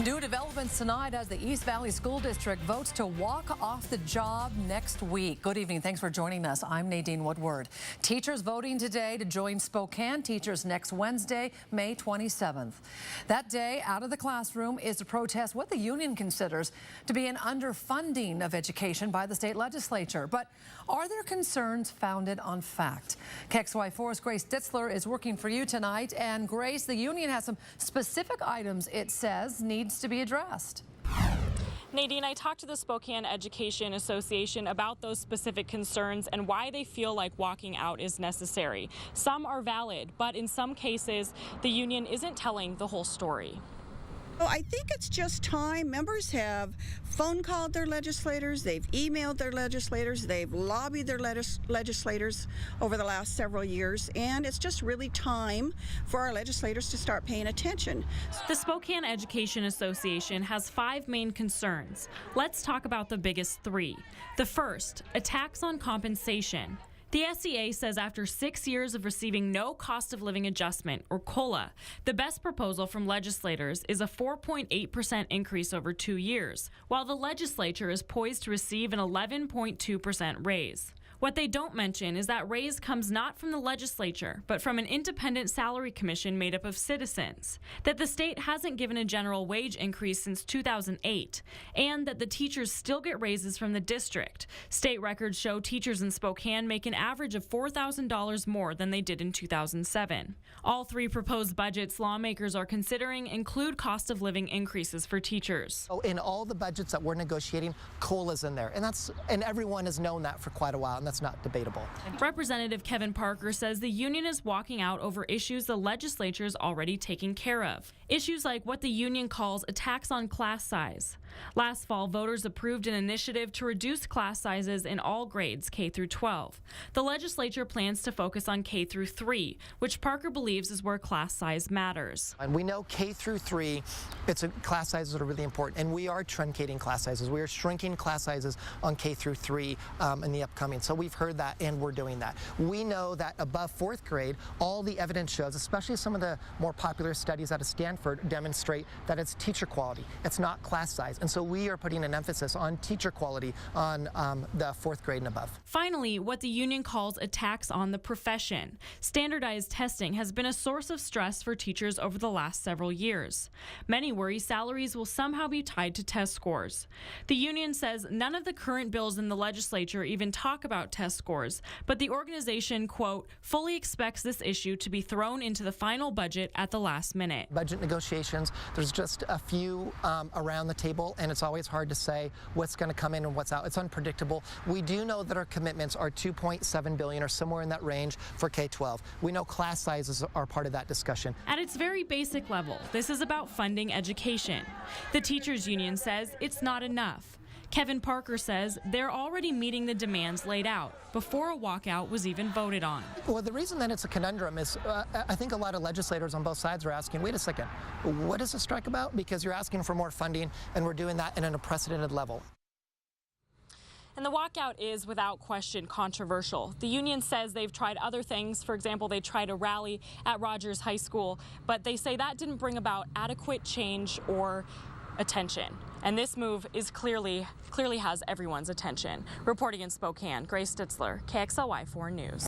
New developments tonight as the East Valley School District votes to walk off the job next week. Good evening. Thanks for joining us. I'm Nadine Woodward. Teachers voting today to join Spokane teachers next Wednesday, May 27th. That day, out of the classroom is to protest what the union considers to be an underfunding of education by the state legislature. But are there concerns founded on fact? KXLY4's Grace Ditzler is working for you tonight. And Grace, the union has some specific items it says needs to be addressed. Nadine, I talked to the Spokane Education Association about those specific concerns and why they feel like walking out is necessary. Some are valid, but in some cases, the union isn't telling the whole story. Well, I think it's just time. Members have phone called their legislators, they've emailed their legislators, they've lobbied their legislators over the last several years, and it's just really time for our legislators to start paying attention. The Spokane Education Association has 5 main concerns. Let's talk about the biggest 3. The first, a tax on compensation. The SEA says after 6 years of receiving no cost of living adjustment, or COLA, the best proposal from legislators is a 4.8% increase over 2 years, while the legislature is poised to receive an 11.2% raise. What they don't mention is that raise comes not from the legislature, but from an independent salary commission made up of citizens, that the state hasn't given a general wage increase since 2008, and that the teachers still get raises from the district. State records show teachers in Spokane make an average of $4,000 more than they did in 2007. All 3 proposed budgets lawmakers are considering include cost of living increases for teachers. In all the budgets that we're negotiating, COLA's in there, and everyone has known that for quite a while, and that's not debatable. Representative Kevin Parker says the union is walking out over issues the legislature is already taking care of. Issues like what the union calls a tax on class size. Last fall, voters approved an initiative to reduce class sizes in all grades K through 12. The legislature plans to focus on K through 3, which Parker believes is where class size matters. And we know K through 3, class sizes that are really important, and we are truncating class sizes. We are shrinking class sizes on K through 3 in the upcoming. So we've heard that, and we're doing that. We know that above 4th grade, all the evidence shows, especially some of the more popular studies out of Stanford, demonstrate that it's teacher quality. It's not class size. And so we are putting an emphasis on teacher quality on the 4th grade and above. Finally, what the union calls a tax on the profession. Standardized testing has been a source of stress for teachers over the last several years. Many worry salaries will somehow be tied to test scores. The union says none of the current bills in the legislature even talk about test scores, but the organization, quote, fully expects this issue to be thrown into the final budget at the last minute. Budget negotiations, there's just a few around the table, and it's always hard to say what's going to come in and what's out. It's unpredictable. We do know that our commitments are $2.7 billion or somewhere in that range for K-12. We know class sizes are part of that discussion. At its very basic level, this is about funding education. The teachers union says it's not enough. Kevin Parker says they're already meeting the demands laid out before a walkout was even voted on. Well, the reason that it's a conundrum is I think a lot of legislators on both sides are asking, wait a second, what is the strike about? Because you're asking for more funding, and we're doing that in an unprecedented level. And the walkout is, without question, controversial. The union says they've tried other things. For example, they tried a rally at Rogers High School, but they say that didn't bring about adequate change or attention. And this move is clearly has everyone's attention. Reporting in Spokane, Grace Ditzler, KXLY4 News.